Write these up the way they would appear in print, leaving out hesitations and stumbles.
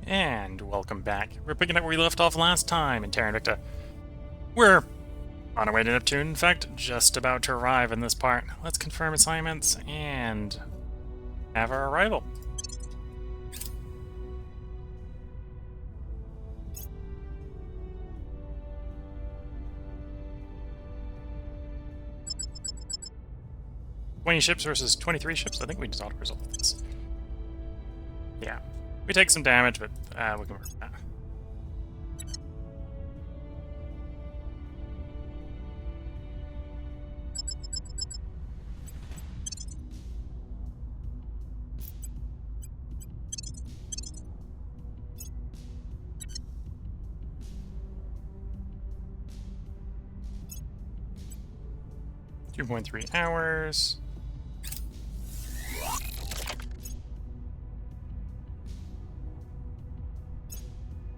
And welcome back. We're picking up where we left off last time in Terra Invicta. We're on our way to Neptune, in fact, just about to arrive in this part. Let's confirm assignments and have our arrival. "20 ships versus 23 ships. I think we just auto-resolve this. Yeah. We take some damage, but we can work with that. .3 hours.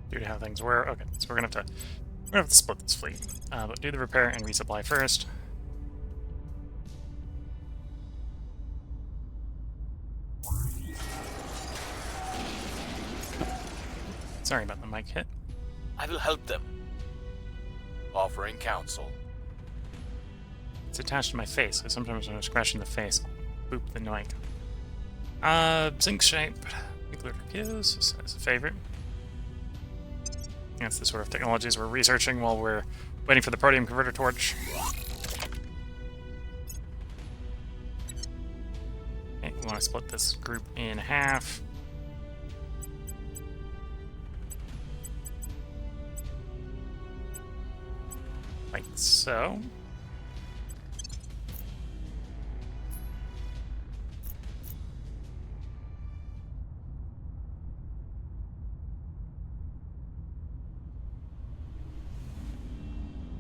Due to how things were. Okay, so we're gonna have to split this fleet. But do the repair and resupply first. Sorry about the mic hit. I will help them. Offering counsel. It's attached to my face, so sometimes when I scratch in the face, I'll boop the mic. Zinc shape. Nuclear fuse as a favorite. That's the sort of technologies we're researching while we're waiting for the protium converter torch. Okay, we want to split this group in half. Like so.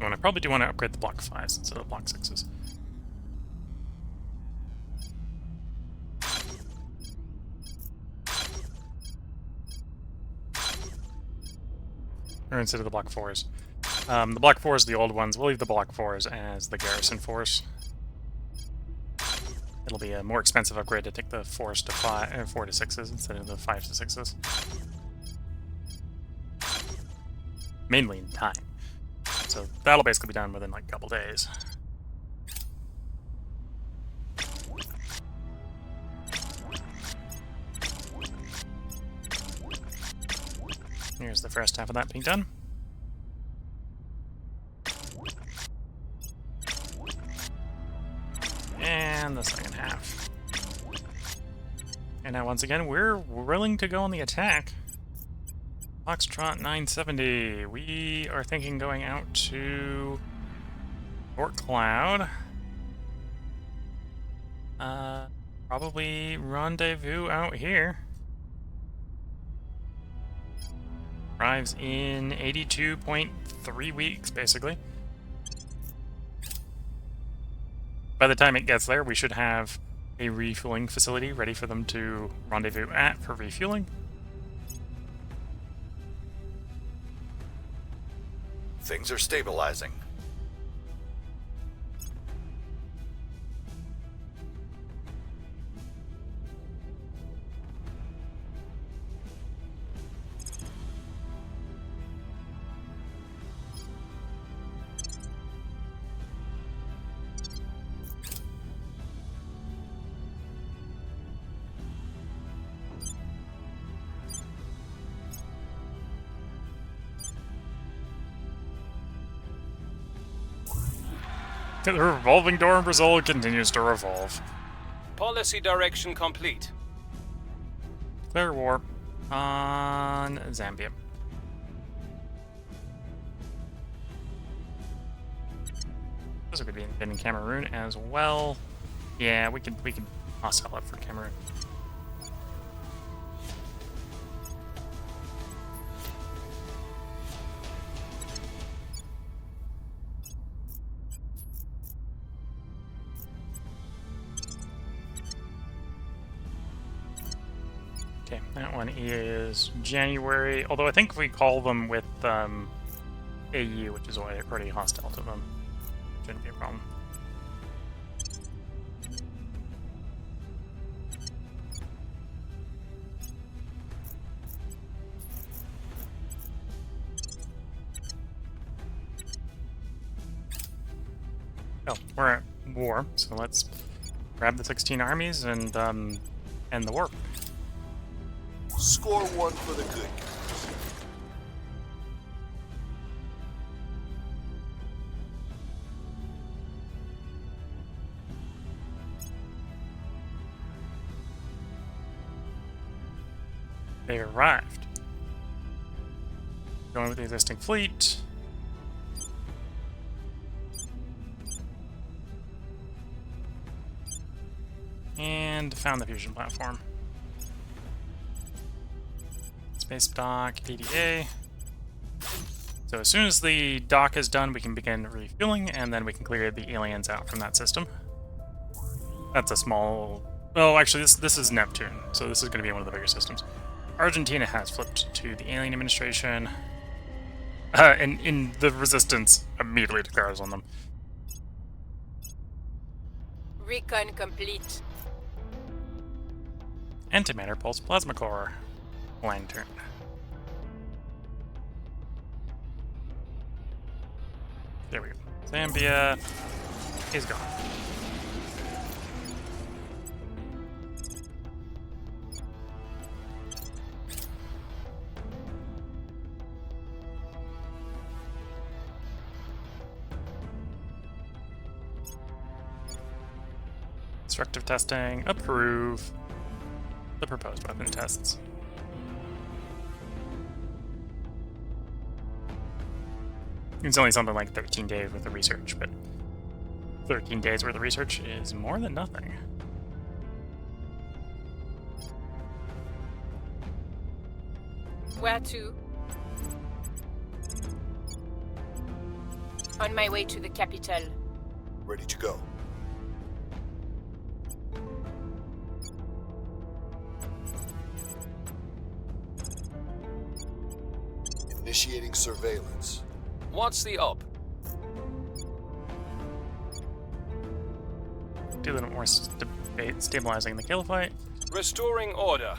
I probably do want to upgrade the block 5s instead of block 6s. Or instead of the block 4s. The block 4s are the old ones. We'll leave the block 4s as the garrison force. It'll be a more expensive upgrade to take the 4s to 4 to 6s instead of the 5s to 6s. Mainly in time. So that'll basically be done within like a couple days. Here's the first half of that being done. And the second half. And now once again, we're willing to go on the attack. Foxtrot 970. We are thinking going out to Fort Cloud. Probably rendezvous out here. Arrives in 82.3 weeks, basically. By the time it gets there, we should have a refueling facility ready for them to rendezvous at for refueling. Things are stabilizing. The revolving door in Brazil continues to revolve. Policy direction complete. Declare war on Zambia. Those are going to be invading Cameroon as well. Yeah, we can hostile up for Cameroon. Okay, that one is January, although I think if we call them with AU, which is already hostile to them, shouldn't be a problem. Oh, we're at war, so let's grab the 16 armies and end the war. Score one for the good guys. They arrived. Going with the existing fleet. And found the fusion platform. Space dock, ADA. So as soon as the dock is done, we can begin refueling, and then we can clear the aliens out from that system. That's a small... Oh, actually, this is Neptune, so this is going to be one of the bigger systems. Argentina has flipped to the alien administration, and the resistance immediately declares on them. Recon complete. Antimatter pulse plasma core. Lantern. There we go. Zambia is gone. Destructive testing. Approve the proposed weapon tests. It's only something like 13 days worth of research, but 13 days worth of research is more than nothing. Where to? On my way to the capital. Ready to go. Initiating surveillance. What's the up? Do a little more stabilizing the Caliphate, Restoring order.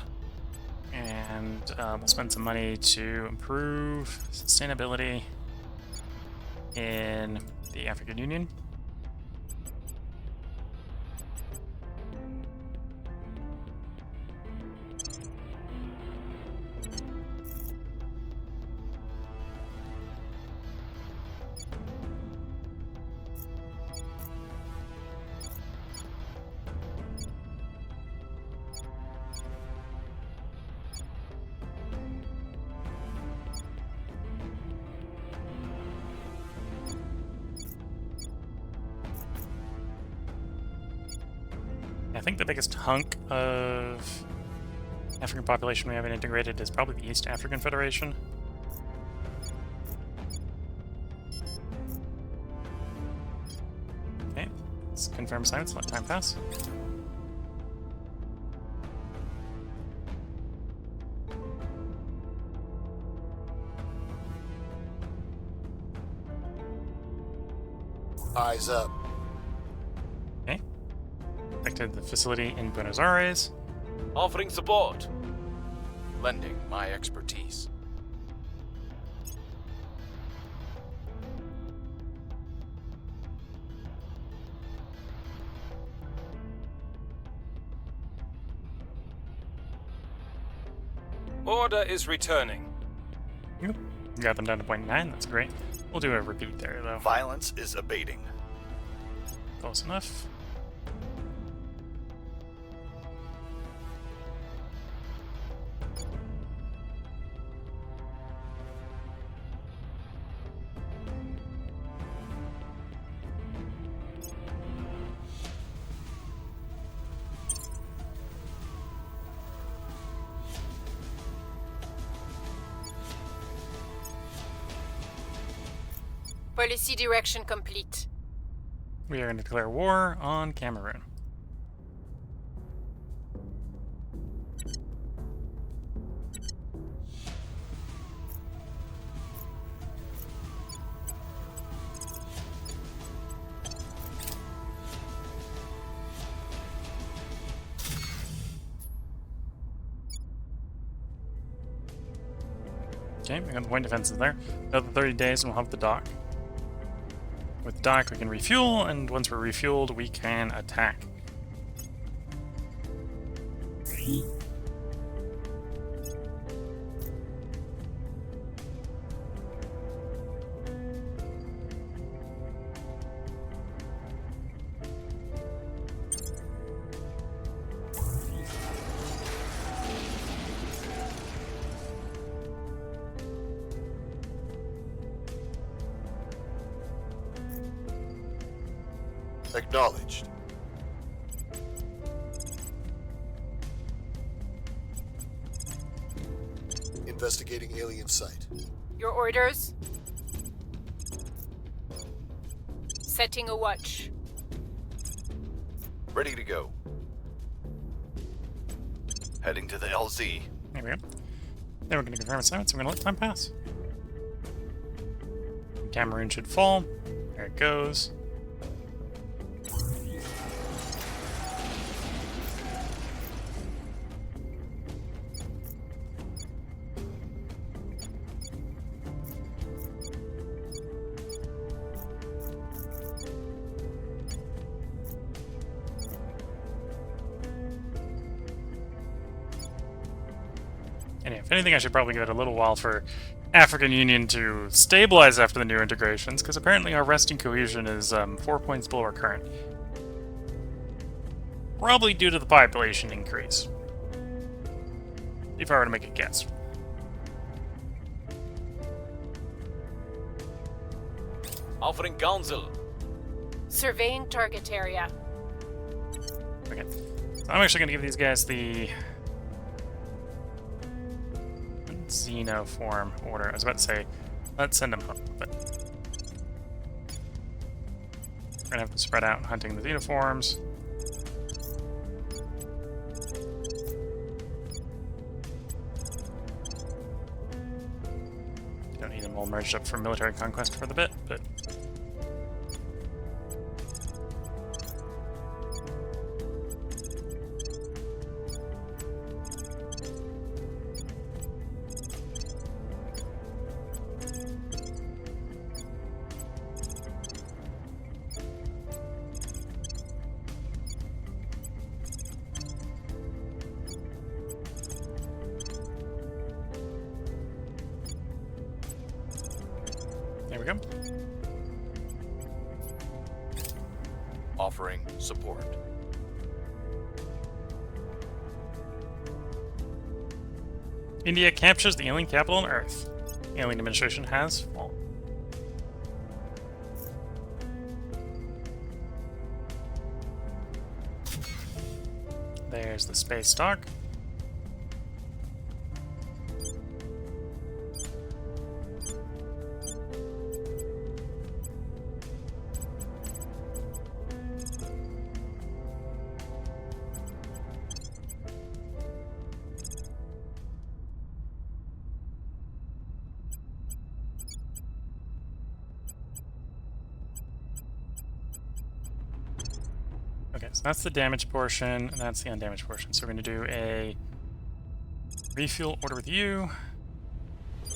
and we'll spend some money to improve sustainability in the African Union. I think the biggest hunk of African population we haven't integrated is probably the East African Federation. Okay, let's confirm assignments, let time pass. Eyes up. Okay. Affected the facility in Buenos Aires. Offering support. Lending my expertise. Order is returning. Yep. Got them down to 0.9, that's great. We'll do a repeat there, though. Violence is abating. Close enough. Policy direction complete. We are going to declare war on Cameroon. Okay, we got the point defenses there. Another 30 days and we'll have the dock. With dock, we can refuel, and once we're refueled, we can attack. Acknowledged. Investigating alien site. Your orders? Setting a watch. Ready to go. Heading to the LZ. There we go. Then we're going to confirm assignments, and we're going to let time pass. Cameroon should fall. There it goes. And if anything, I should probably give it a little while for African Union to stabilize after the new integrations, because apparently our resting cohesion is 4 points below our current. Probably due to the population increase. If I were to make a guess. Offering counsel. Surveying target area. Okay. So I'm actually going to give these guys the Xenoform order. I was about to say, let's send them home, but we're going to have them spread out hunting the Xenoforms. Don't need them all merged up for military conquest for the bit, but there we go. Offering support. India captures the alien capital on Earth. Alien administration has fallen. There's the space dock. Okay, so that's the damage portion, and that's the undamaged portion. So we're going to do a refuel order with you,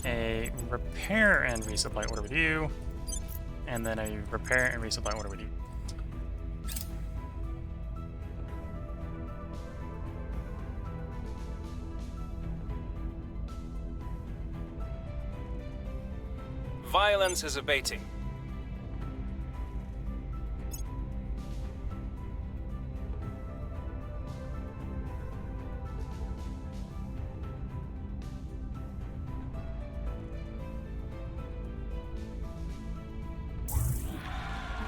a repair and resupply order with you, and then a repair and resupply order with you. Violence is abating.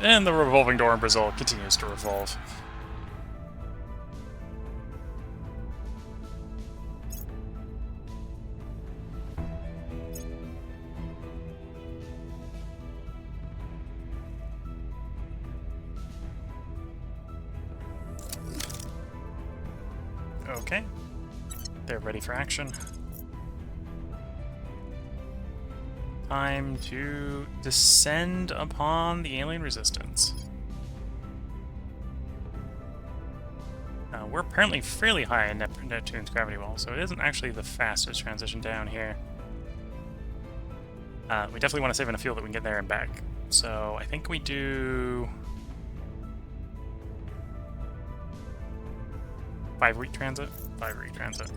And the revolving door in Brazil continues to revolve. Okay. They're ready for action. Time to descend upon the alien resistance. We're apparently fairly high in Neptune's gravity well, so it isn't actually the fastest transition down here. We definitely want to save enough fuel that we can get there and back So I think we do 5-week transit. 5-week transit.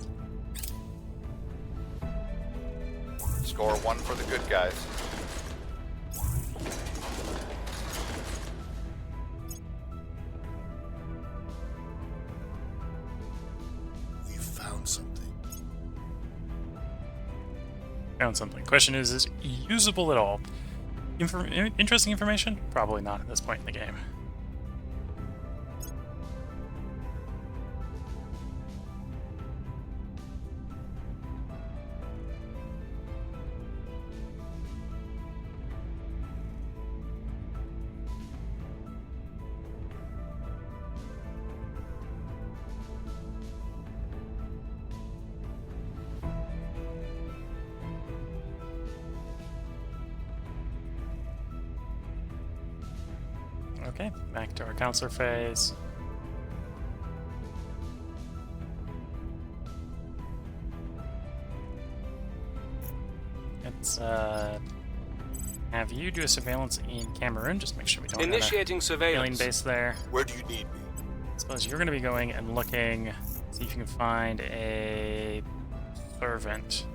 Score 1 for the good guys. We found something. Found something. Question is it usable at all? Interesting information? Probably not at this point in the game. Okay, back to our counselor phase. Let's have you do a surveillance in Cameroon. Just make sure we don't Initiating have an alien surveillance. base there. Where do you need me? I suppose you're going to be going and looking, see if you can find a servant.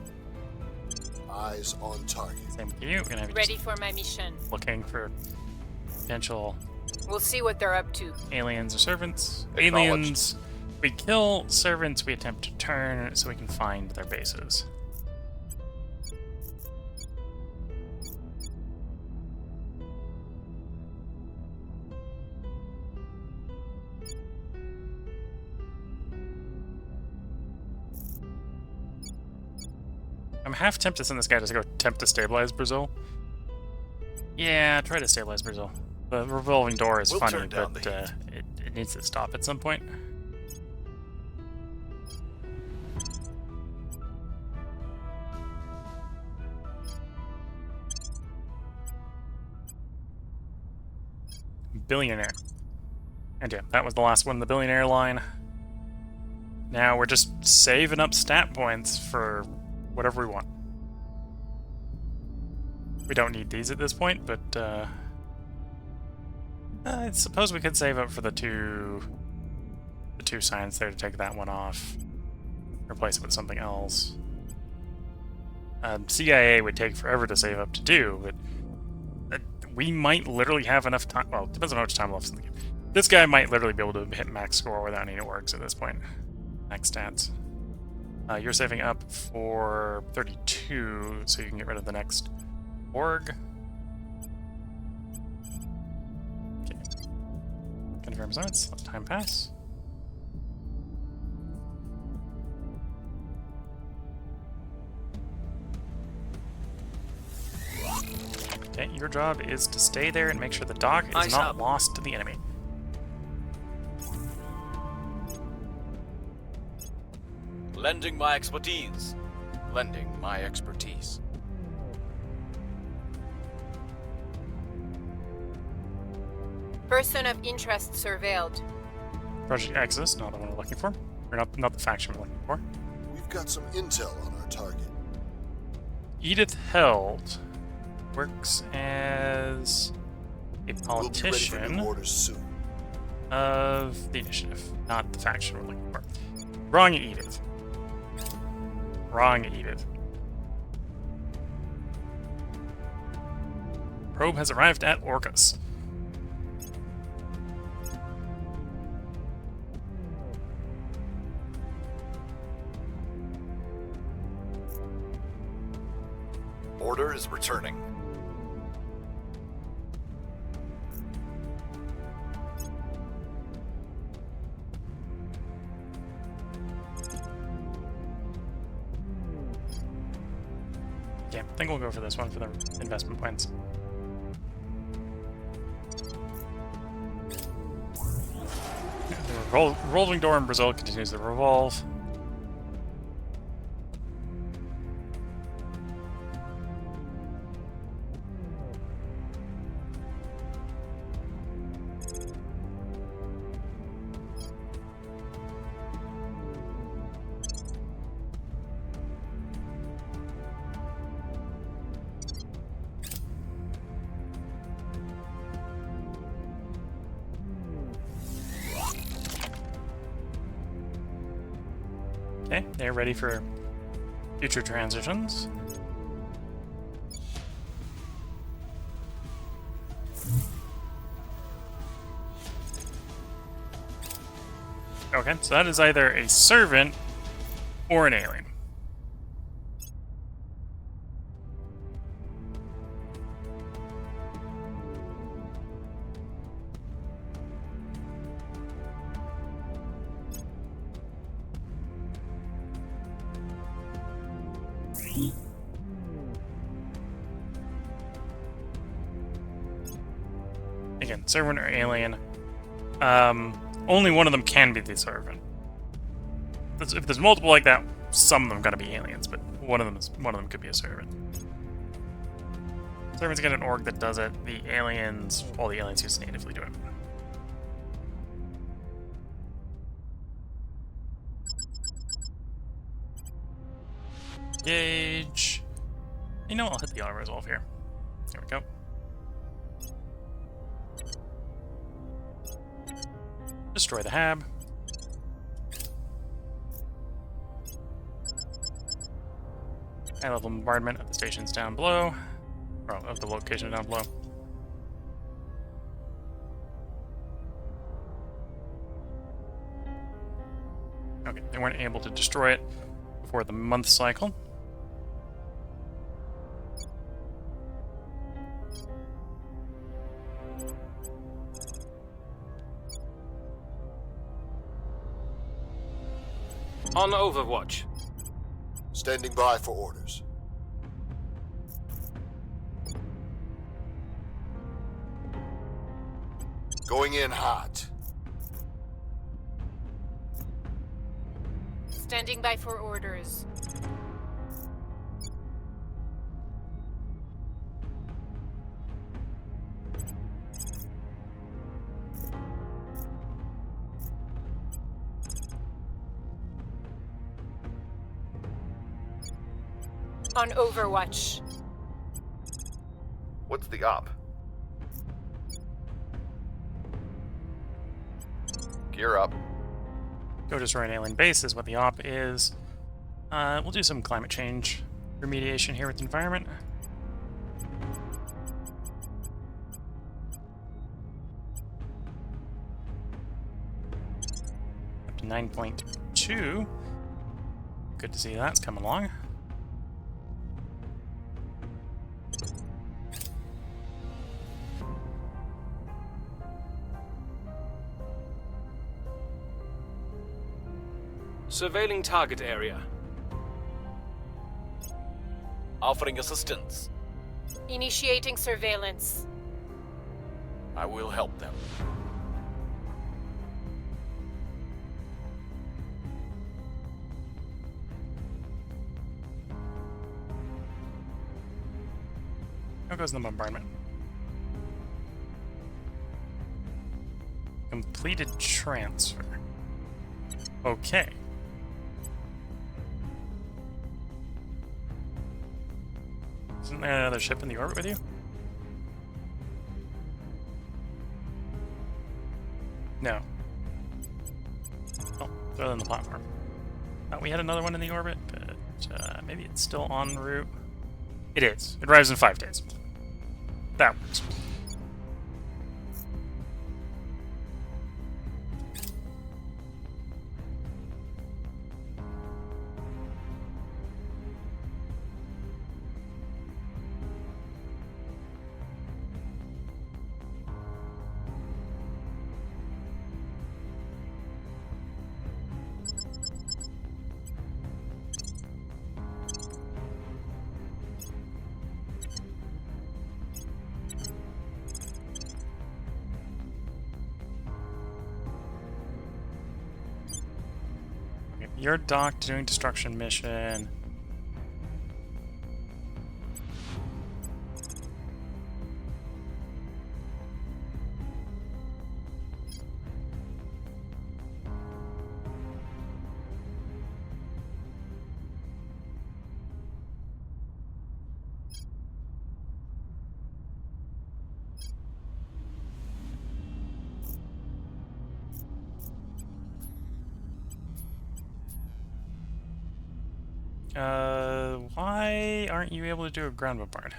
Eyes on target. Same with you. We're going to have you Ready just for my mission. looking for potential We'll see what they're up to. aliens or servants. Acknowledged. Aliens, we kill. Servants, we attempt to turn so we can find their bases. I'm half tempted to send this guy to go attempt to stabilize Brazil. Yeah, try to stabilize Brazil. The revolving door is We'll funny, turn down but the heat. it needs to stop at some point. Billionaire. And yeah, that was the last one, the billionaire line. Now we're just saving up stat points for whatever we want. We don't need these at this point, but I suppose we could save up for the two signs there to take that one off. Replace it with something else. CIA would take forever to save up to do, but we might literally have enough time. Well, it depends on how much time left in the game. This guy might literally be able to hit max score without any orgs at this point. Max stats. You're saving up for 32, so you can get rid of the next org. Okay. Confirm assignments. Let time pass. Okay, your job is to stay there and make sure the dock is Eyes not up. lost to the enemy. Lending my expertise. Lending my expertise. Person of interest surveilled. Project Exodus, not the one we're looking for. Or not the faction we're looking for. We've got some intel on our target. Edith Held works as a We'll be ready for politician new orders soon. of the initiative, not the faction we're looking for. Wrong, Edith. Wrong, Edith. Probe has arrived at Orcus. Order is returning. Yeah, I think we'll go for this one for the investment points. The revolving door in Brazil continues to revolve. Okay, they're ready for future transitions. Okay, so that is either a servant or an alien. Again, servant or alien. Only one of them can be the servant. If there's multiple like that, some of them gotta be aliens, but one of them could be a servant. Servants get an org that does it. The aliens, all the aliens just natively do it. Gauge. You know, I'll hit the auto resolve here. There we go. Destroy the hab. High level bombardment of the stations down below. Or of the location down below. Okay, they weren't able to destroy it before the month cycle. On Overwatch. Standing by for orders. Going in hot. Standing by for orders. On Overwatch. What's the op? Gear up. Go destroy an alien base is what the op is. We'll do some climate change remediation here with the environment. Up to 9.2. Good to see that's coming along. Surveilling target area. Offering assistance. Initiating surveillance. I will help them. How goes the bombardment? Completed transfer. Okay. Isn't there another ship in the orbit with you? No. Oh, throw it on the platform. Thought we had another one in the orbit, but maybe it's still en route. It is. It arrives in 5 days. That works. You're docked doing destruction mission. Why aren't you able to do a ground bombard?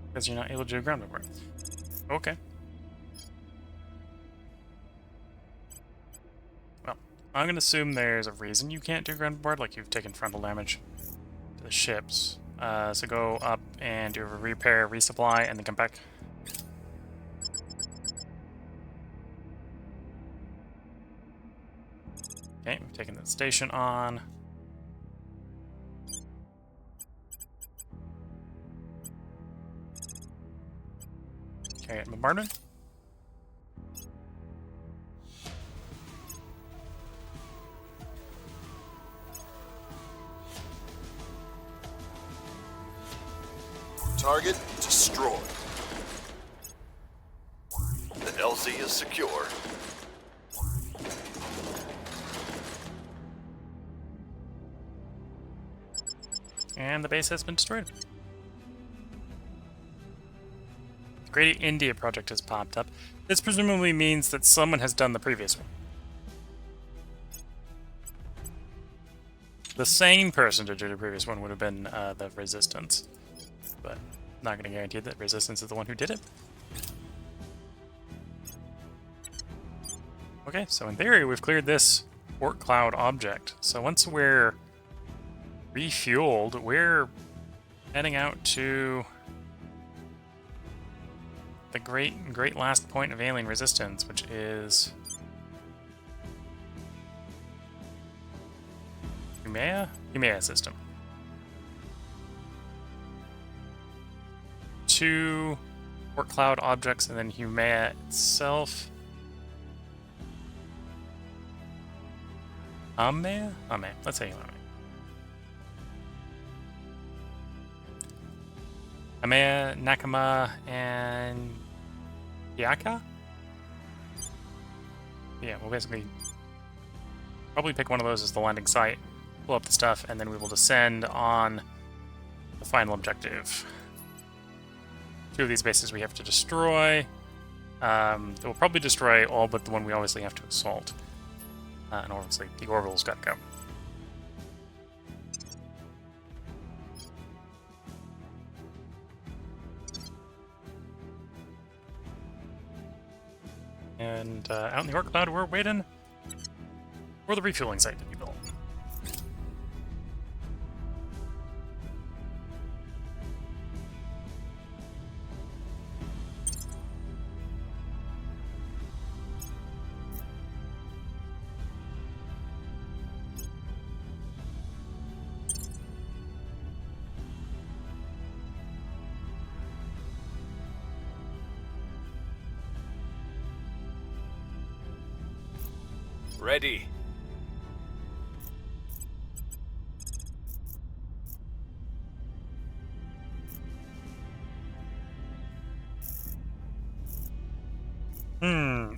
Because you're not able to do a ground bombard. Okay. Well, I'm gonna assume there's a reason you can't do ground bombard, like you've taken frontal damage to the ships. So go up and do a repair, resupply, and then come back. Okay, we've taken the station on. Carry out bombardment. Target destroyed. The LZ is secure. And the base has been destroyed. The Great India project has popped up. This presumably means that someone has done the previous one. The sane person to do the previous one would have been the Resistance. But not going to guarantee that Resistance is the one who did it. Okay, so in theory, we've cleared this port cloud object. So once we're refueled, we're heading out to the great last point of alien resistance, which is Umea system. 2 port cloud objects, and then Umea itself. Ame? Let's say Ame, Nakama, and Yaka? Yeah, we'll basically probably pick one of those as the landing site, pull up the stuff, and then we will descend on the final objective. 2 of these bases we have to destroy. We'll probably destroy all but the one we obviously have to assault. And obviously the orbital's got to go. And out in the Orc Cloud, we're waiting for the refueling site to be built. Ready.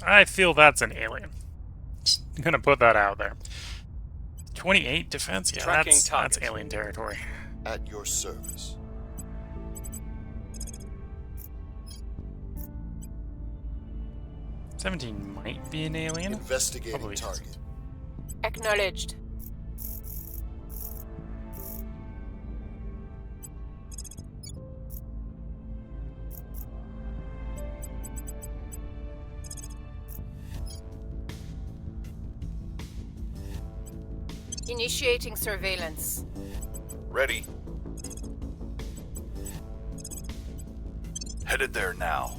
I feel that's an alien. Just gonna put that out there. 28 defense? Yeah, Tracking that's target. alien territory. At your service. '17 might be an alien. Investigating Probably target. isn't. Acknowledged. Initiating surveillance. Ready. Headed there now.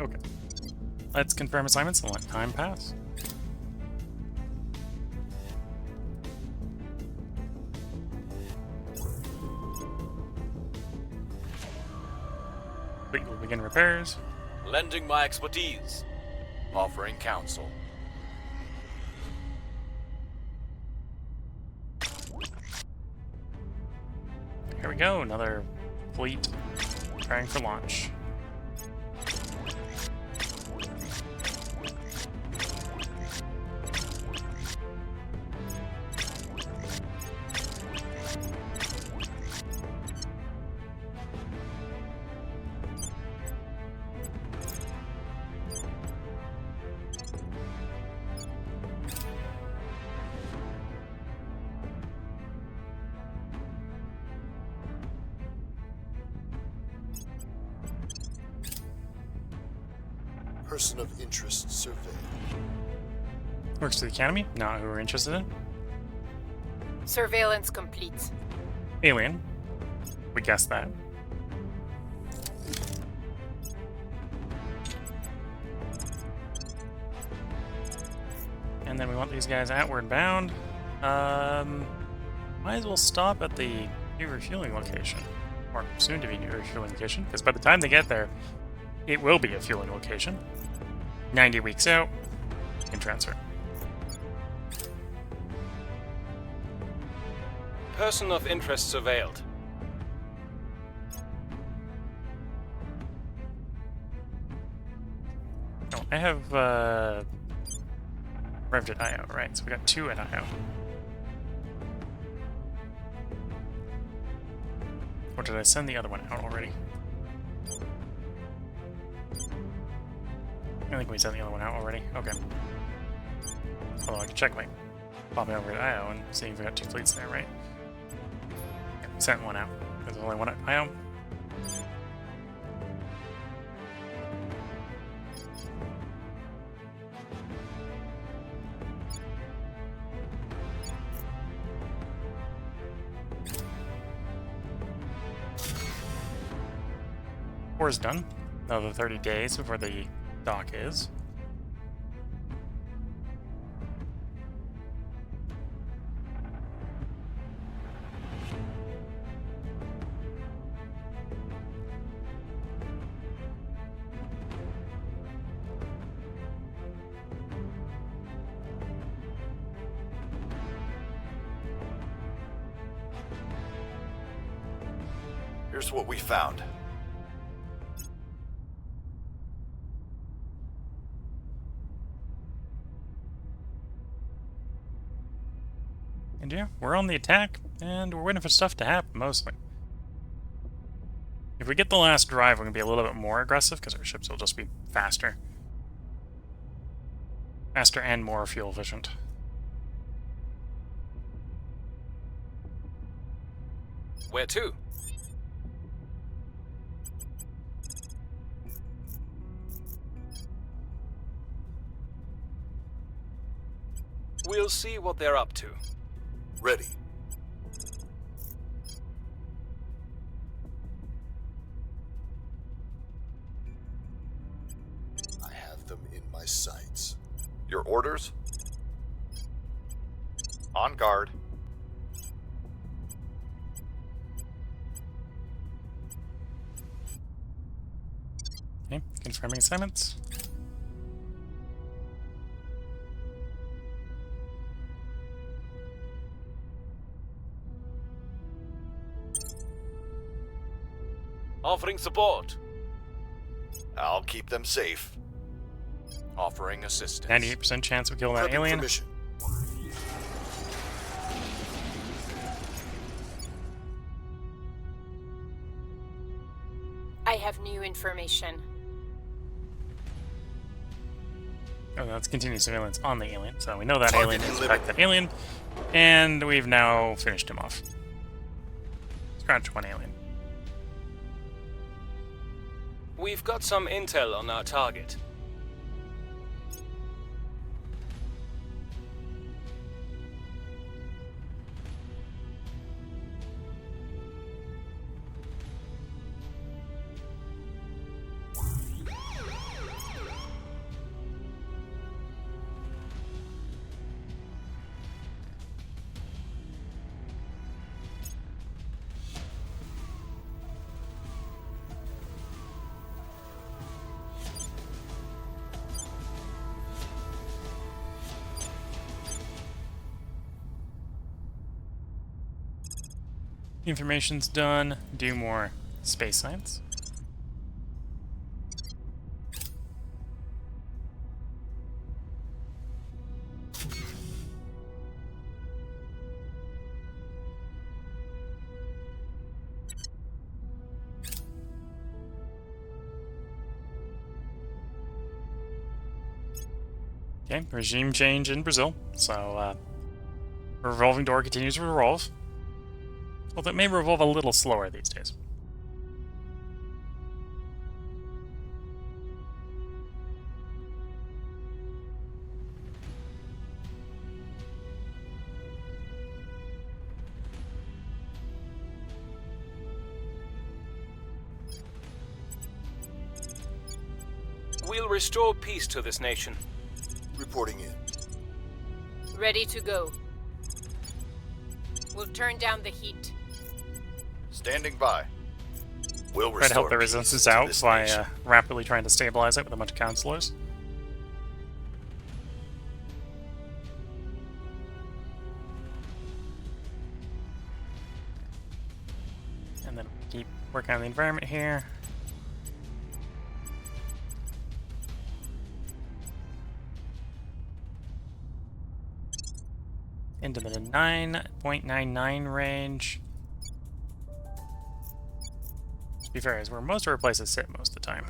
Okay. Let's confirm assignments and let time pass. Fleet will begin repairs. Lending my expertise. Offering counsel. Here we go, another fleet preparing for launch. Person of interest surveyed. Works to the Academy, not who we're interested in. Surveillance complete. Alien. We guessed that. And then we want these guys outward bound. Might as well stop at the new refueling location. Or soon to be new refueling location, because by the time they get there, it will be a fueling location. 90 weeks out, can transfer. Person of interest surveilled. Oh, I have arrived at IO, right? So we got 2 at IO. Or did I send the other one out already? I think we sent the other one out already. Okay. Although I can check my popping over at IO and seeing if we got 2 fleets there, right? Yeah, we sent one out. There's only one at IO. Is done. Another 30 days before the dock is. Here's what we found. And yeah, we're on the attack, and we're waiting for stuff to happen, mostly. If we get the last drive, we're going to be a little bit more aggressive, because our ships will just be faster. Faster and more fuel efficient. Where to? We'll see what they're up to. Ready. I have them in my sights. Your orders? On guard. Okay, confirming assignments. Offering support. I'll keep them safe. Offering assistance. 98% chance we kill that Prepping alien. for mission. I have new information. Oh, that's continued surveillance on the alien, so we know that Target alien is in eliminated. fact that alien, and we've now finished him off. Scratch 1 alien. We've got some intel on our target. Information's done. Do more space science. Okay, regime change in Brazil. So, revolving door continues to revolve. Although it may revolve a little slower these days. – restore peace to this nation. Reporting in. Ready to go. We'll turn down the heat. Standing by. We'll Try to help the restore resistance peace to out this by nation. rapidly trying to stabilize it with a bunch of counselors. And then keep working on the environment here. Into the 9.99 range. To be fair, is where most of our places sit most of the time.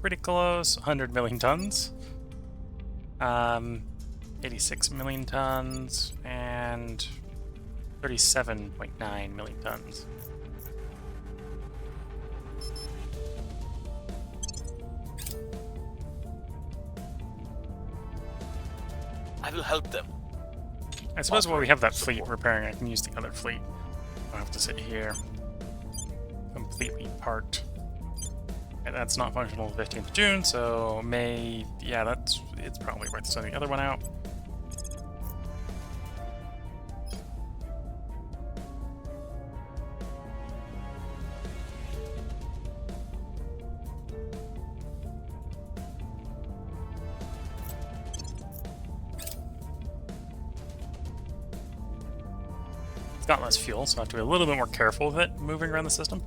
Pretty close, 100 million tons. 86 million tons, and 37.9 million tons. I will help them. I suppose while we have that fleet repairing, I can use the other fleet. I don't have to sit here completely parked. Okay, that's not functional the 15th of June, so May, yeah, it's probably worth sending the other one out. It's got less fuel, so I have to be a little bit more careful with it moving around the system.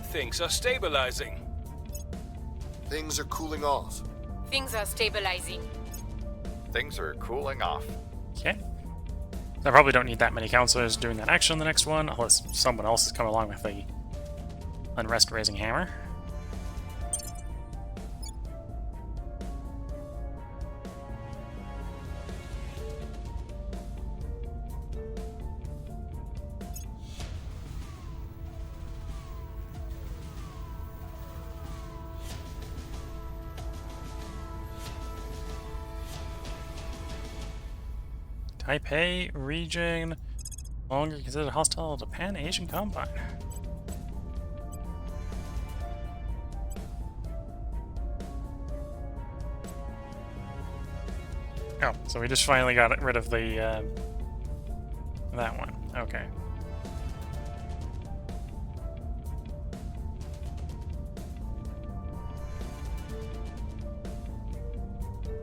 Things are stabilizing. Things are cooling off. Things are stabilizing. Things are cooling off. Okay. I probably don't need that many counselors doing that action on the next one, unless someone else has come along with the unrest-raising hammer. Taipei region, longer considered hostile to Pan-Asian Combine. Oh, so we just finally got rid of the, that one. Okay.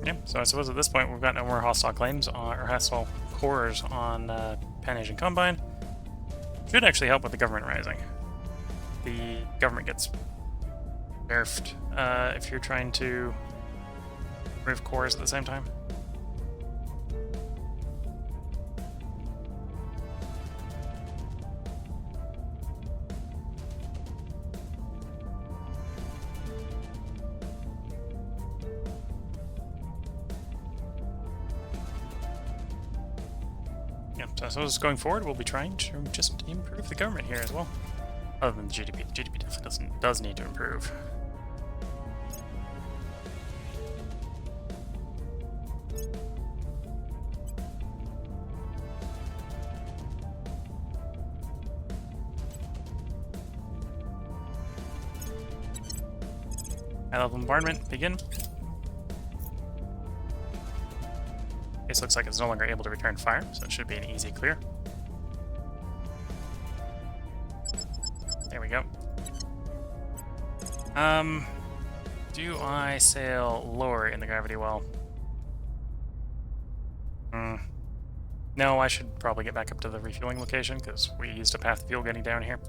Yeah, so I suppose at this point we've got no more hostile claims or hostile cores on Pan-Asian Combine. Should actually help with the government rising. The government gets nerfed if you're trying to remove cores at the same time. Yeah, so I suppose going forward, we'll be trying to just improve the government here as well. Other than the GDP. The GDP definitely does need to improve. High-level bombardment, begin. This looks like it's no longer able to return fire, so it should be an easy clear. There we go. Do I sail lower in the gravity well? No, I should probably get back up to the refueling location, because we used up half the fuel getting down here.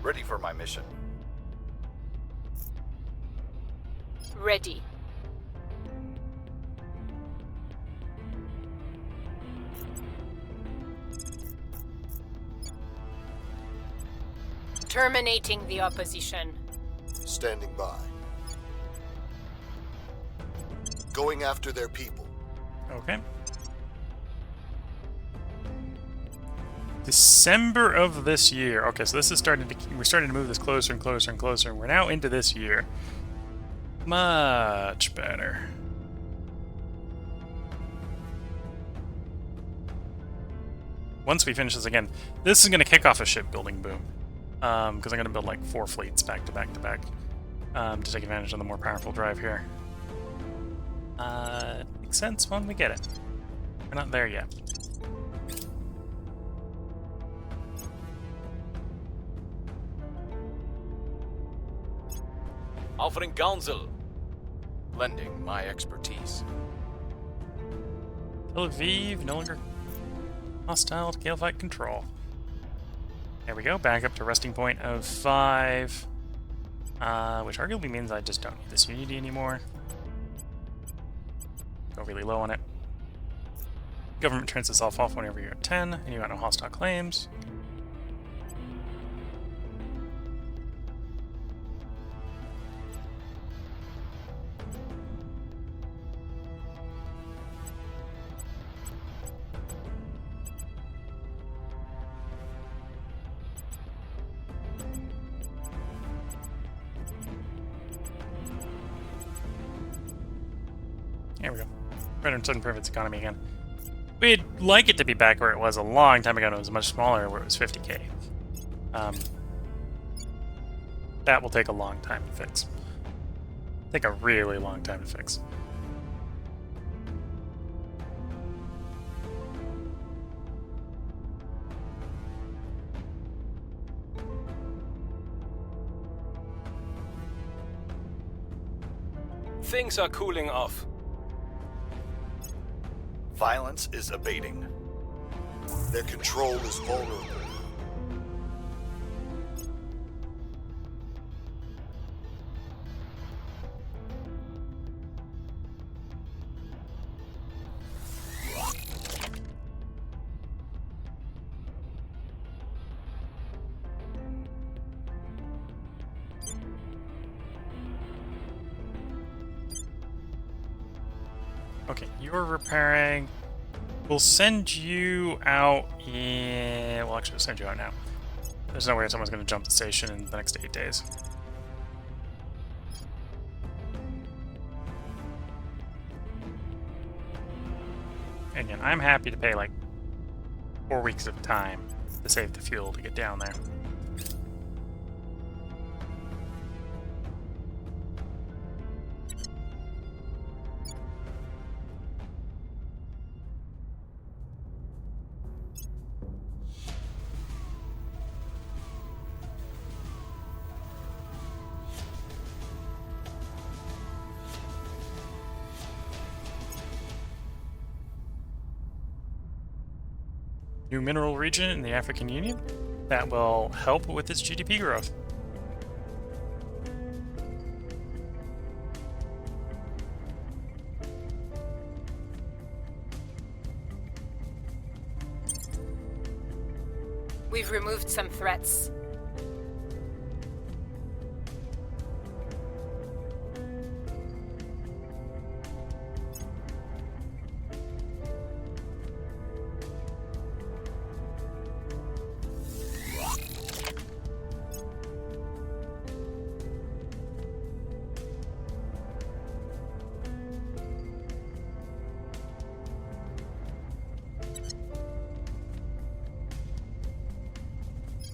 Ready for my mission. Ready. Terminating the opposition. Standing by. Going after their people. Okay. December of this year. Okay, so this is we're starting to move this closer and closer and closer. We're now into this year. Much better. Once we finish this again, this is going to kick off a shipbuilding boom. Because I'm going to build like 4 fleets back to back to back to take advantage of the more powerful drive here. Makes sense when we get it. We're not there yet. Offering counsel. Lending my expertise. Tel Aviv, no longer hostile to Galefight control. There we go, back up to resting point of 5. Which arguably means I just don't need this unity anymore. Go really low on it. Government turns itself off whenever you're at 10, and you got no hostile claims. There we go. Right on sudden improve its economy again. We'd like it to be back where it was a long time ago, and it was much smaller, where it was 50k. That will take a long time to fix. Take a really long time to fix. Things are cooling off. Violence is abating. Their control is vulnerable. Okay, you're repairing. We'll send you out in... Well, actually, we'll send you out now. There's no way someone's going to jump the station in the next 8 days. And again, I'm happy to pay like 4 weeks of time to save the fuel to get down there. New mineral region in the African Union that will help with its GDP growth. We've removed some threats.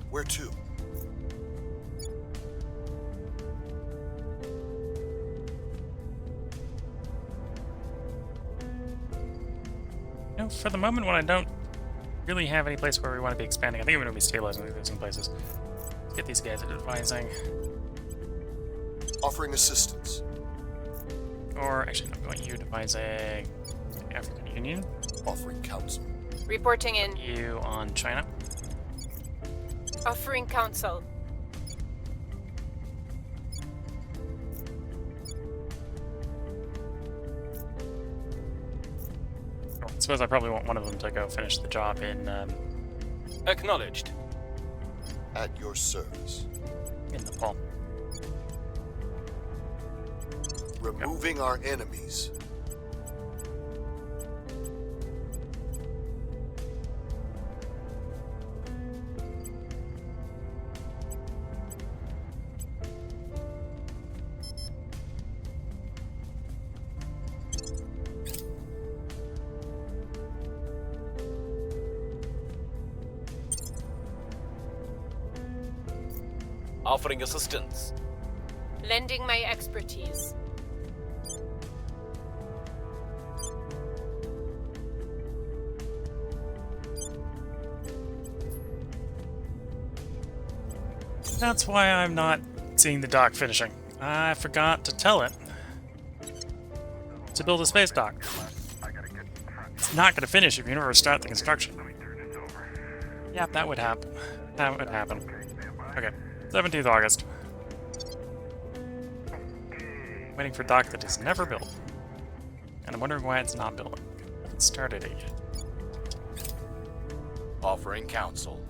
Where to? You know, for the moment, when I don't really have any place where we want to be expanding, I think we're going to be stabilizing some places. Let's get these guys at advising. Offering assistance. Or, actually, no, we want you advising the African Union. Offering counsel. Reporting in. You on China. Offering counsel. Well, I suppose I probably want one of them to go finish the job in Acknowledged. At your service. In Nepal. Removing our enemies. Offering assistance. Lending my expertise. That's why I'm not seeing the dock finishing. I forgot to tell it to build a space dock. It's not going to finish if you never start the construction. Yep, that would happen. That would happen. Okay, 17th August. Waiting for a dock that is never built. And I'm wondering why it's not building. I haven't started it yet. Offering counsel.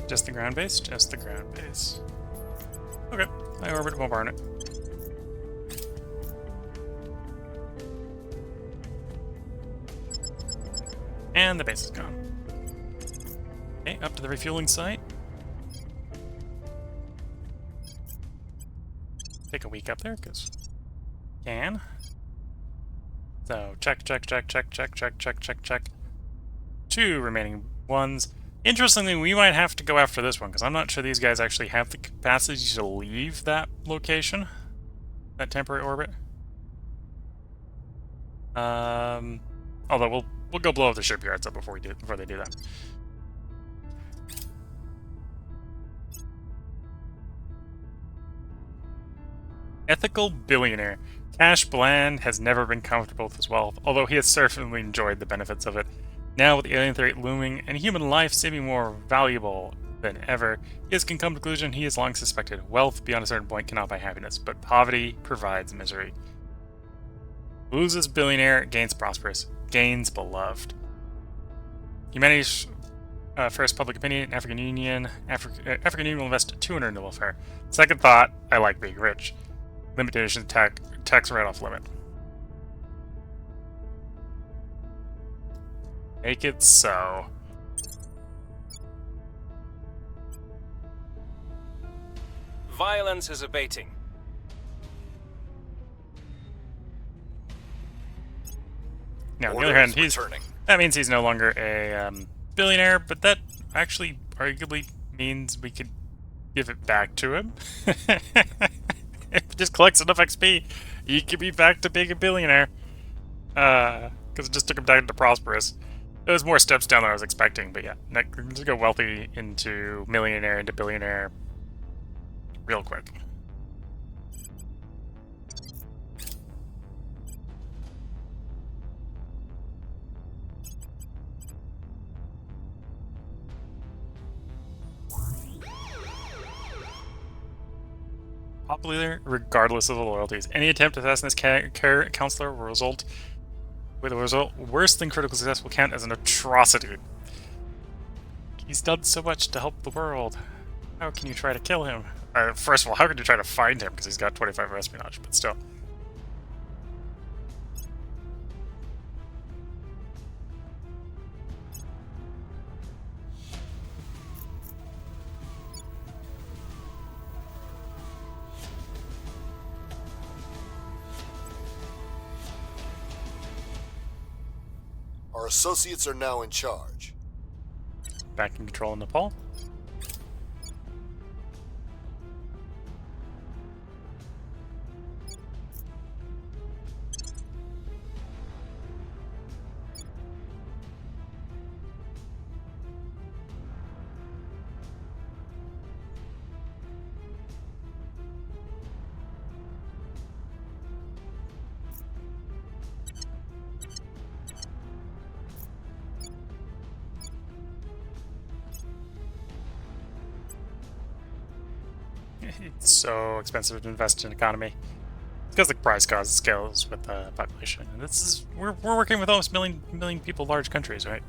Just the ground base? Just the ground base. Okay, I orbit bombard it. And the base is gone. Okay, up to the refueling site. Take a week up there, because can. So check, check, check, check, check, check, check, check, check. 2 remaining ones. Interestingly, we might have to go after this one, because I'm not sure these guys actually have the capacity to leave that location. That temporary orbit. Although we'll go blow up the shipyards up before they do that. Ethical billionaire. Cash Bland has never been comfortable with his wealth, although he has certainly enjoyed the benefits of it. Now, with the alien threat looming and human life seeming more valuable than ever, he has come to the conclusion he has long suspected. Wealth beyond a certain point cannot buy happiness, but poverty provides misery. Loses billionaire, gains prosperous, gains beloved. Humanity's first public opinion, African Union will invest 200 in welfare. Second thought, I like being rich. Limitation tax write-off limit. Make it so. Violence is abating. Now, on the Order other hand, is returning. that means he's no longer a billionaire, but that actually arguably means we could give it back to him. If he just collects enough XP, he could be back to being a billionaire. Because it just took him down to prosperous. It was more steps down than I was expecting, but yeah. Let's go wealthy into millionaire into billionaire real quick. Popular regardless of the loyalties. Any attempt to assassinate this counselor will result with a result worse than critical success will count as an atrocity. He's done so much to help the world. How can you try to kill him? First of all, how could you try to find him? Because he's got 25 espionage, but still. Our associates are now in charge. Back in control in Nepal. It's so expensive to invest in economy. It's because the price cost scales with the population. And this is we're working with almost million people, large countries, right?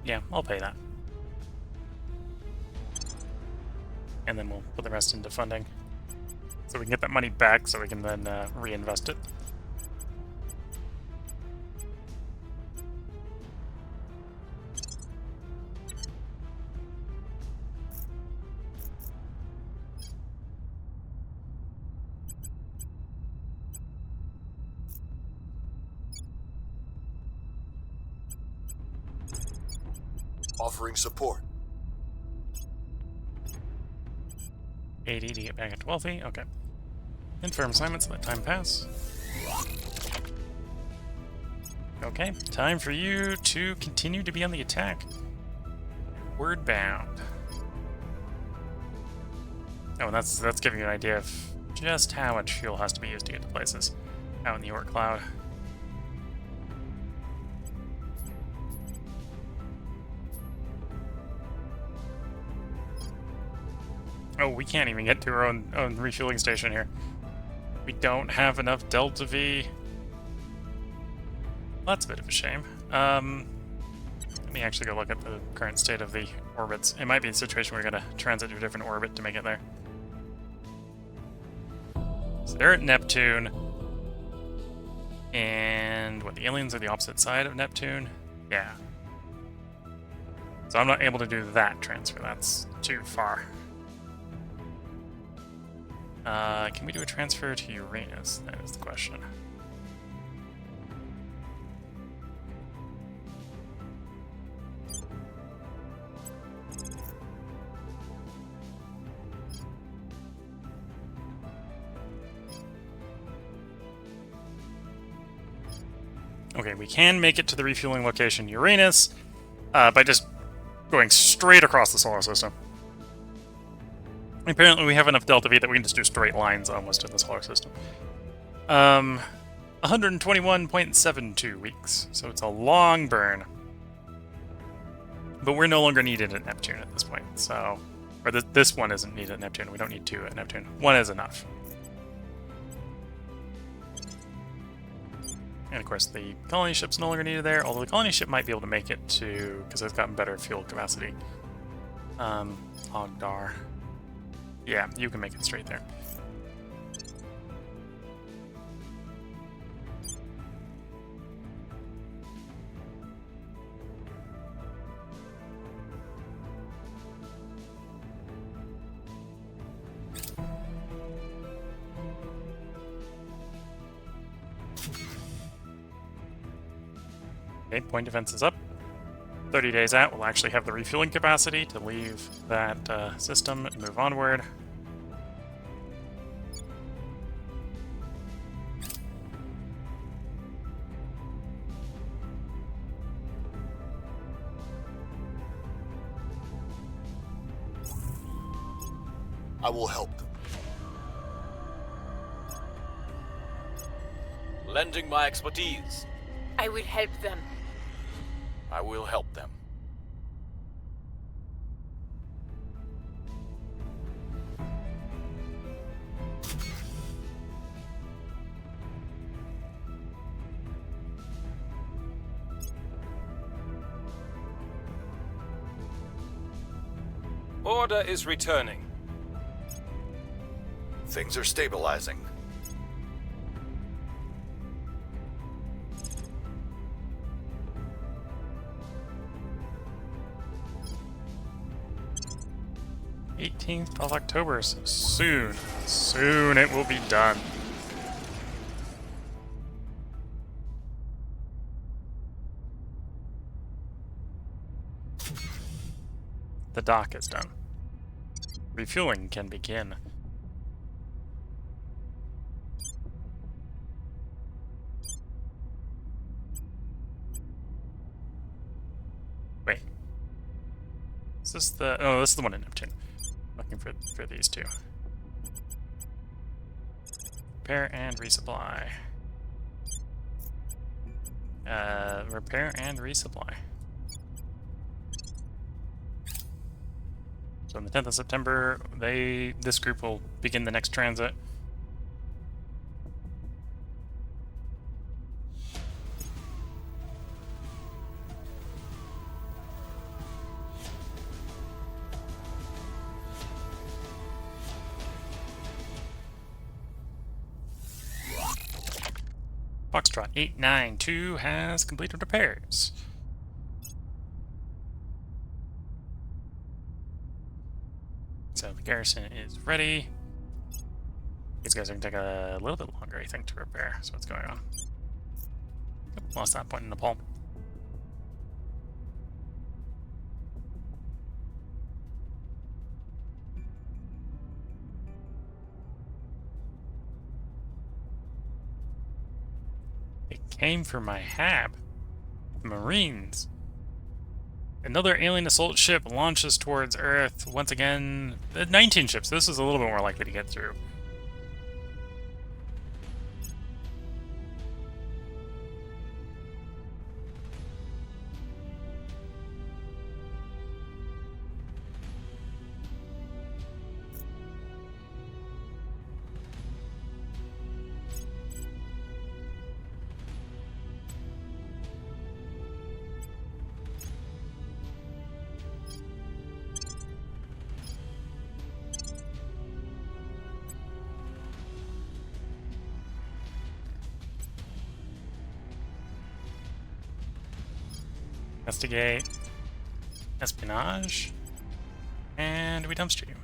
Yeah, I'll pay that. And then we'll put the rest into funding. So we can get that money back so we can then reinvest it. Offering support. 80 to get back into wealthy. Okay. Confirm assignments, let time pass. Okay, time for you to continue to be on the attack. Word bound. Oh, and that's giving you an idea of just how much fuel has to be used to get to places out in the Oort Cloud. Oh, we can't even get to our own refueling station here. We don't have enough Delta V. Well, that's a bit of a shame. Let me actually go look at the current state of the orbits. It might be a situation where we're going to transit to a different orbit to make it there. So they're at Neptune. And what, the aliens are the opposite side of Neptune? Yeah. So I'm not able to do that transfer. That's too far. Can we do a transfer to Uranus? That is the question. Okay, we can make it to the refueling location Uranus by just going straight across the solar system. Apparently we have enough Delta V that we can just do straight lines almost in the solar system. 121.72 weeks, so it's a long burn. But we're no longer needed at Neptune at this point, so... Or this one isn't needed at Neptune, we don't need two at Neptune. One is enough. And of course the colony ship's no longer needed there, although the colony ship might be able to make it to... because it's gotten better fuel capacity. Hogdar. Yeah, you can make it straight there. Okay, point defense is up. 30 days out, we'll actually have the refueling capacity to leave that system and move onward. I will help them. Lending my expertise. I will help them. I will help them. Order is returning. Things are stabilizing. th of October, so soon. Soon it will be done. The dock is done. Refueling can begin. Wait. Is this the... Oh, this is the one in Neptune. Looking for these two. Repair and resupply. Repair and resupply. So on the 10th of September, this group will begin the next transit. Foxtrot 892 has completed repairs. So the garrison is ready. These guys are going to take a little bit longer, I think, to repair. So what's going on? Yep, lost that point in Nepal. It came for my hab. The Marines. Another alien assault ship launches towards Earth. Once again, 19 ships. This is a little bit more likely to get through. Investigate, espionage, and we dumpster you.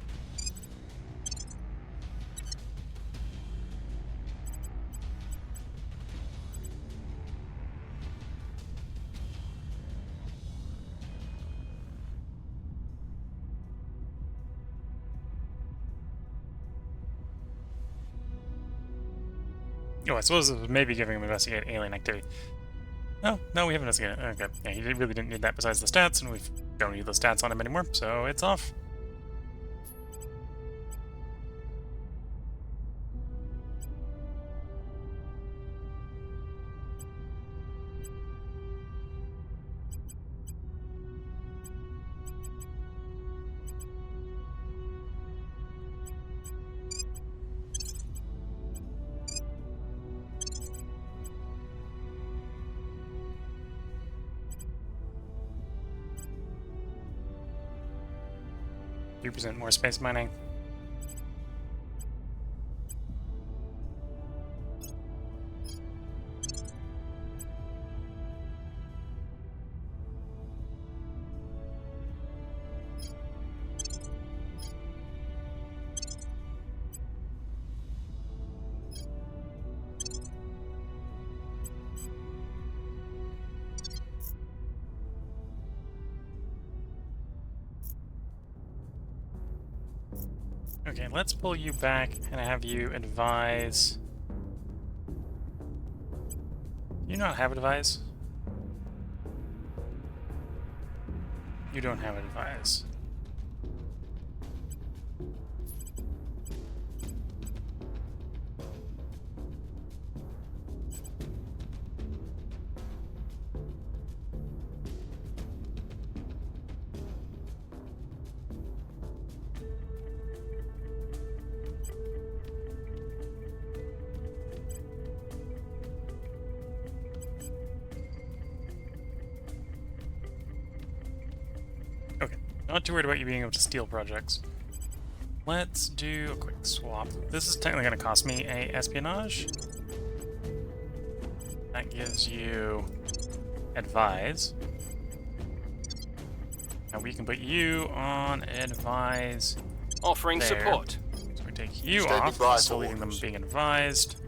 Oh, I suppose it was maybe giving him investigate alien activity. No, we haven't investigated. Okay, yeah, he really didn't need that besides the stats, and we don't need the stats on him anymore, so it's off. %, more space mining. Okay, let's pull you back and have you advise. Do you not have advise? You don't have advise. Okay, not too worried about you being able to steal projects. Let's do a quick swap. This is technically going to cost me a espionage. That gives you advise. Now we can put you on advise. Offering there. support. So we take you Standing off, by still for leaving them orders. being advised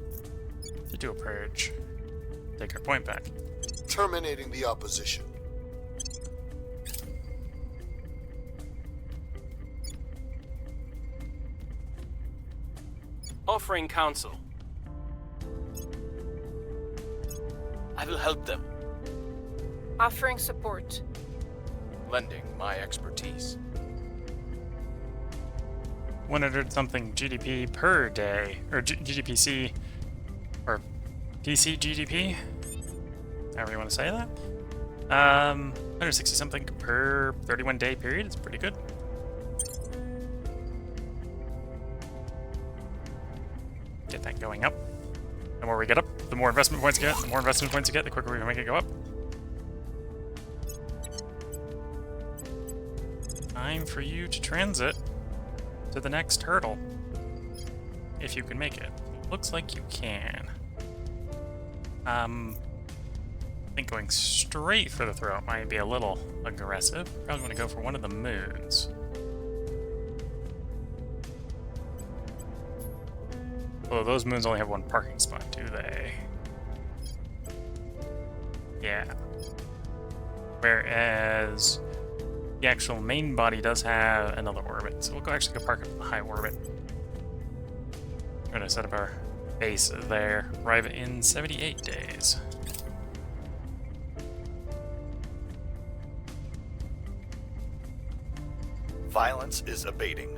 to do a purge. Take our point back. Terminating the opposition. Offering counsel. I will help them. Offering support. Lending my expertise. 100 something GDP per day, or GDPC, or PC GDP, however you want to say that. 160 something per 31 day period is pretty good. we get up, the more investment points you get. The more investment points you get, the quicker we can make it go up. Time for you to transit to the next hurdle. If you can make it. Looks like you can. I think going straight for the throat might be a little aggressive. Probably want to go for one of the moons. Although those moons only have one parking spot, do they? Yeah. Whereas the actual main body does have another orbit, so we'll go actually go park up in the high orbit. We're gonna set up our base there. Arrive in 78 days. Violence is abating.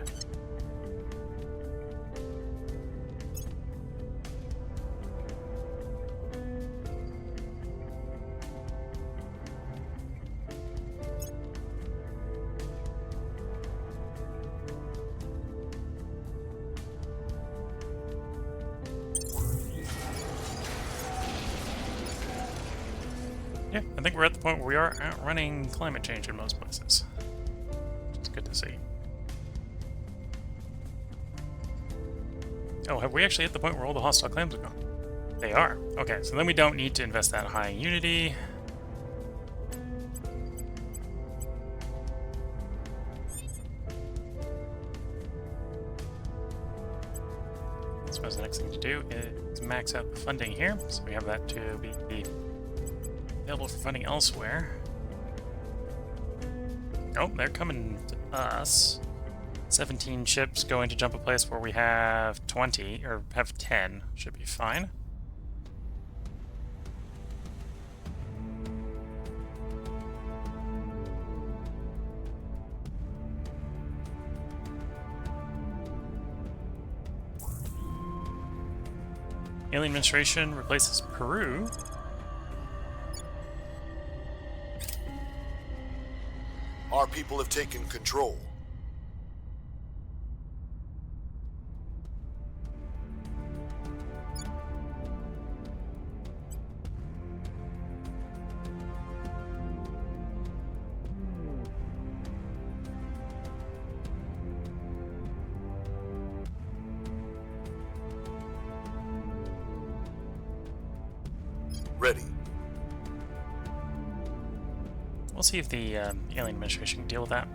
Yeah, I think we're at the point where we are outrunning climate change in most places. It's good to see. Oh, have we actually hit the point where all the hostile claims are gone? They are. Okay, so then we don't need to invest that high in Unity. I suppose the next thing to do is max out the funding here, so we have that to be available for funding elsewhere. Oh, they're coming to us. 17 ships going to jump a place where we have 20, or have 10. Should be fine. Alien administration replaces Peru. Our people have taken control. Ready. We'll see if the alien administration can deal with that.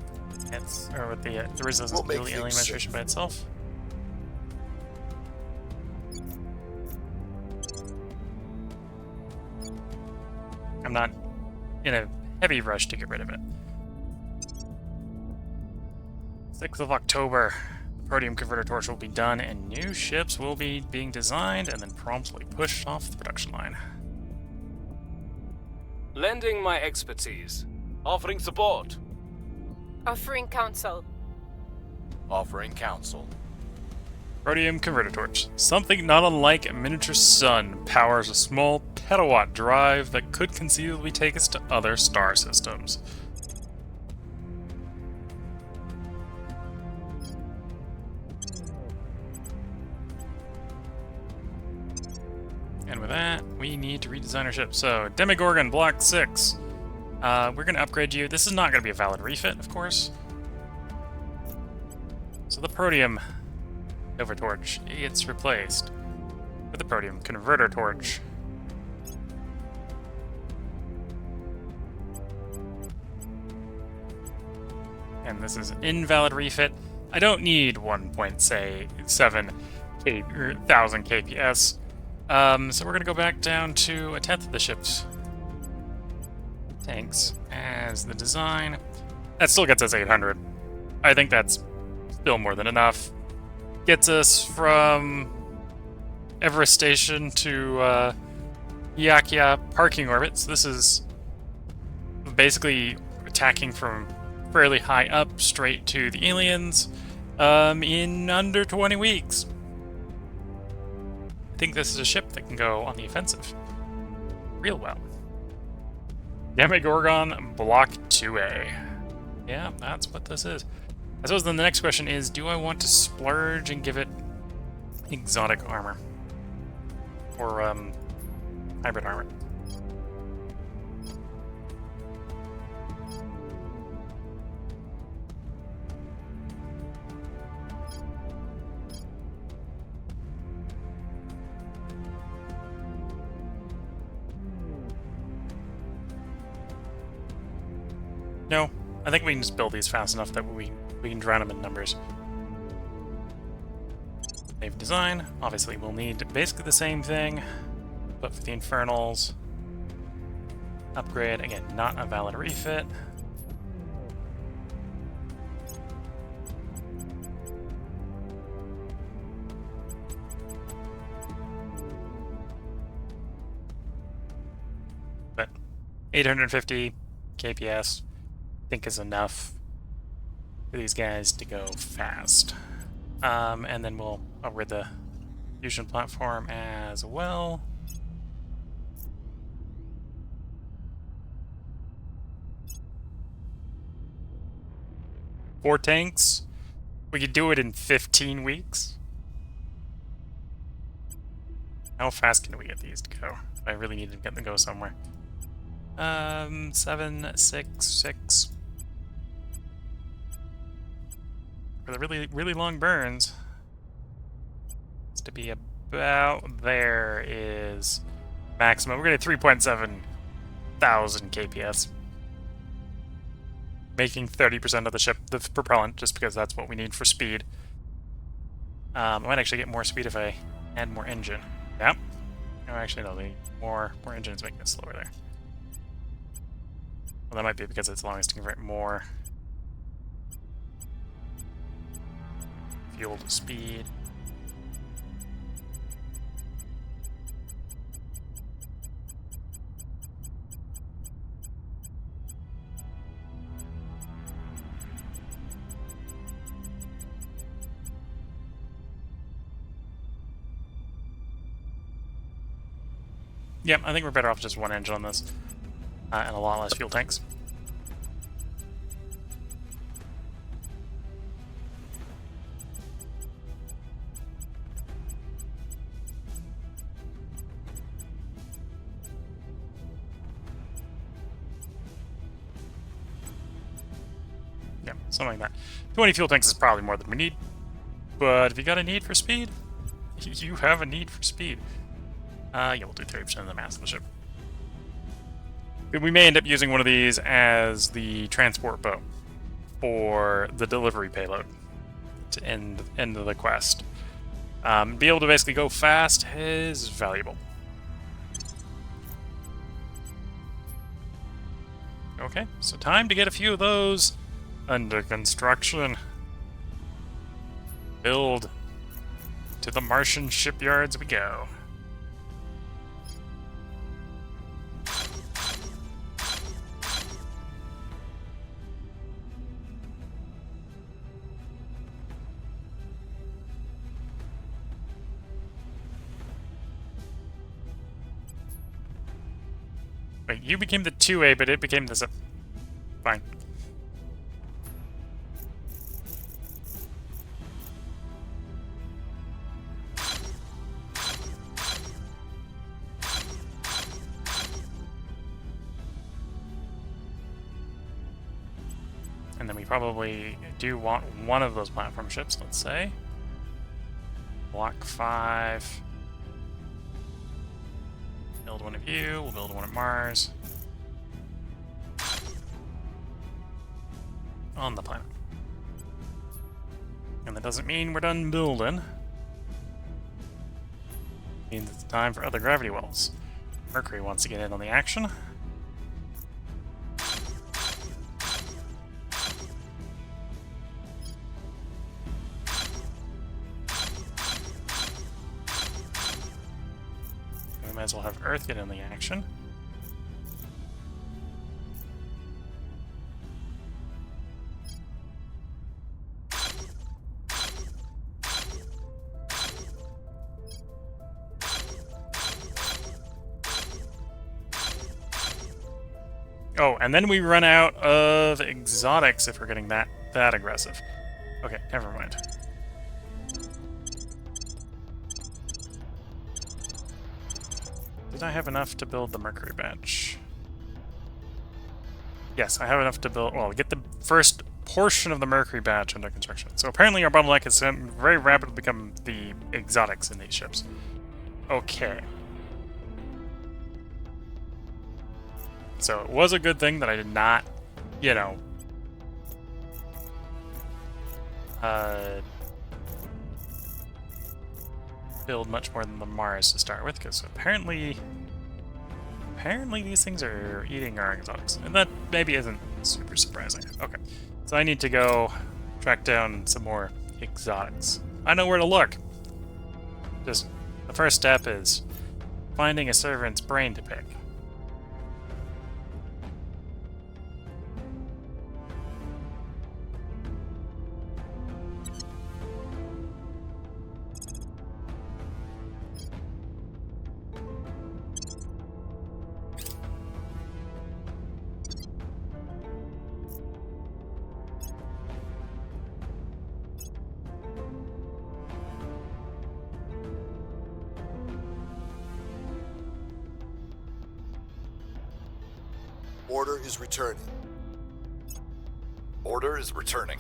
Or with the resistance We'll to make the alien things administration safe. by itself. I'm not in a heavy rush to get rid of it. 6th of October, the Protium Converter Torch will be done and new ships will be being designed and then promptly pushed off the production line. Lending my expertise. Offering support. Offering counsel. Offering counsel. Protium Converter Torch. Something not unlike a miniature sun powers a small petawatt drive that could conceivably take us to other star systems. And with that, we need to redesign our ship. So, Demogorgon Block 6. We're going to upgrade you. This is not going to be a valid refit, of course. So the Protium Nova Torch gets replaced with the Protium Converter Torch. And this is an invalid refit. I don't need 1.7 thousand KPS. So we're going to go back down to a tenth of the ship's tanks as the design. That still gets us 800. I think that's still more than enough. Gets us from Everest Station to Yakia parking orbit. So this is basically attacking from fairly high up straight to the aliens in under 20 weeks. I think this is a ship that can go on the offensive real well. Demogorgon Block 2A. Yeah, that's what this is. I suppose then the next question is, do I want to splurge and give it exotic armor? or hybrid armor. No, I think we can just build these fast enough that we can drown them in numbers. Save design. Obviously, we'll need basically the same thing, but for the infernals, upgrade again, not a valid refit. But 850 KPS. Think is enough for these guys to go fast. And then we'll upgrade the fusion platform as well. Four tanks. We could do it in 15 weeks. How fast can we get these to go? I really need to get them to go somewhere. 7, 6, 6. For the really long burns, it's to be about there is maximum. We're gonna 3.7 thousand KPS, making 30% of the ship the propellant, just because that's what we need for speed. I might actually get more speed if I add more engine. Yep. No, actually, no. The more engine is making it slower there. Well, that might be because it's allowing us to convert more fuel to speed. Yep, I think we're better off just one engine on this, and a lot less fuel tanks. Yeah, something like that. 20 fuel tanks is probably more than we need, but if you got a need for speed, you have a need for speed. Yeah, we'll do 30% of the mass of the ship. We may end up using one of these as the transport boat for the delivery payload to end the quest. Be able to basically go fast is valuable. Okay, so time to get a few of those under construction. Build. To the Martian shipyards we go. Wait, you became the 2A, but it became the... Fine. And then we probably do want one of those platform ships, let's say. Block 5. Build one of you, we'll build one at Mars. On the planet. And that doesn't mean we're done building. It means it's time for other gravity wells. Mercury wants to get in on the action. We might as well have Earth get in the action. Oh, and then we run out of exotics if we're getting that aggressive. Okay, never mind. Did I have enough to build the Mercury batch? Yes, I have enough to build, well, get the first portion of the Mercury batch under construction. So apparently our bottleneck is very rapidly become the exotics in these ships. Okay. So it was a good thing that I did not, you know, build much more than the Mars to start with, because apparently these things are eating our exotics, and that maybe isn't super surprising. Okay, so I need to go track down some more exotics. I know where to look. Just the first step is finding a servant's brain to pick. Order is returning. Order is returning.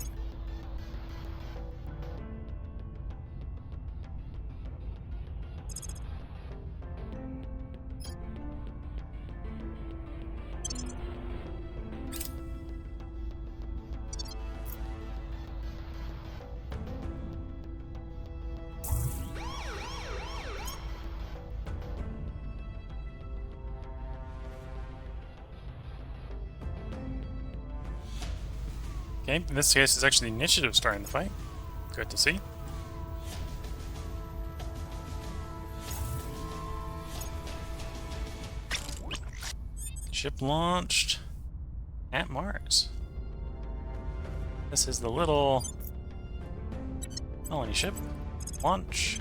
Okay, in this case, it's actually the initiative starting the fight. Good to see. Ship launched at Mars. This is the little colony ship. Launch.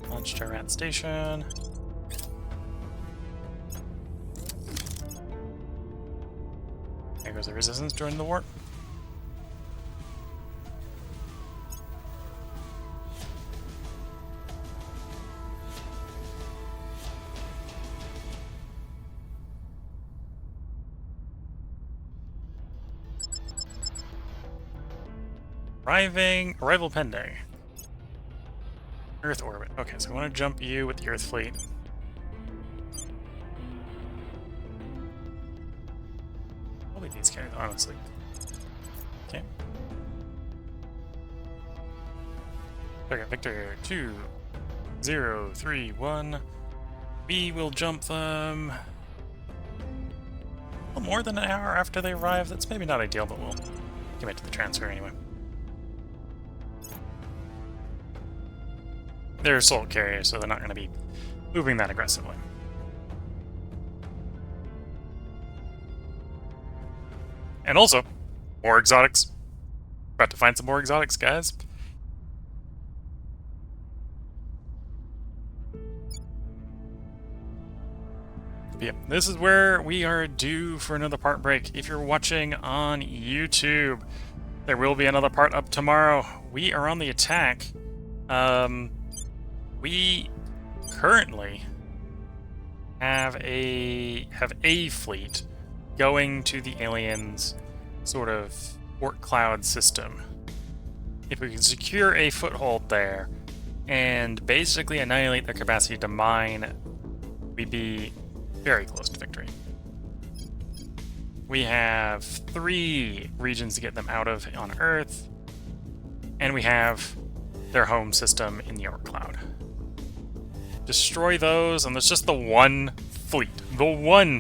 Launch to Rat Station. There goes the resistance joining the warp. Arrival pending. Earth orbit. Okay, so I want to jump you with the Earth fleet. Probably these guys, honestly. Okay. Okay, Victor 2031. We will jump them a little more than an hour after they arrive. That's maybe not ideal, but we'll commit to the transfer anyway. They're assault carriers, so they're not going to be moving that aggressively. And also, more exotics. About to find some more exotics, guys. But yeah, this is where we are due for another part break. If you're watching on YouTube, there will be another part up tomorrow. We are on the attack. We currently have a fleet going to the aliens' sort of port cloud system. If we can secure a foothold there and basically annihilate their capacity to mine, we'd be very close to victory. We have 3 regions to get them out of on Earth, and we have their home system in the Oort Cloud. Destroy those, and there's just the one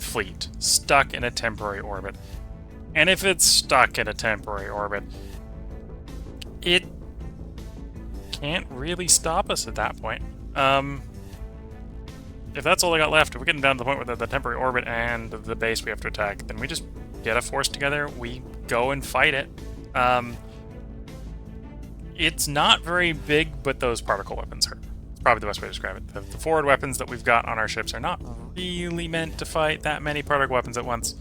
fleet stuck in a temporary orbit. And if it's stuck in a temporary orbit, it can't really stop us at that point. If that's all I got left, if we're getting down to the point where the temporary orbit and the base we have to attack, then we just get a force together, we go and fight it. It's not very big, but those particle weapons hurt. It's probably the best way to describe it. The forward weapons that we've got on our ships are not really meant to fight that many particle weapons at once.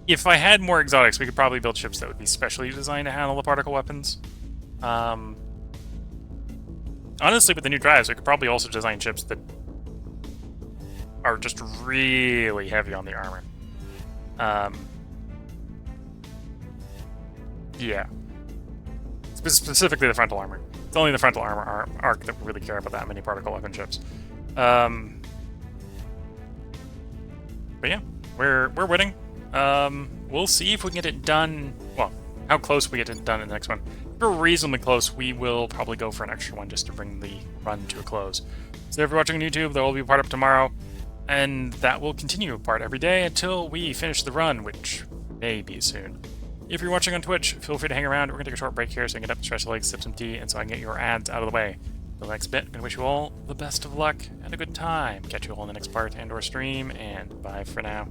If I had more exotics, we could probably build ships that would be specially designed to handle the particle weapons. Honestly, with the new drives, we could probably also design ships that are just really heavy on the armor. Yeah. Specifically the frontal armor. It's only the frontal armor arc that we really care about that many particle weapon ships. But yeah, we're winning. We'll see if we can get it done. Well, how close we get it done in the next one. If we're reasonably close, we will probably go for an extra one just to bring the run to a close. So if you're watching on YouTube, there will be a part up tomorrow, and that will continue part every day until we finish the run, which may be soon. If you're watching on Twitch, feel free to hang around. We're going to take a short break here so I can get up, stretch the legs, sip some tea, and so I can get your ads out of the way. Until the next bit, I'm going to wish you all the best of luck and a good time. Catch you all in the next part and/or stream, and bye for now.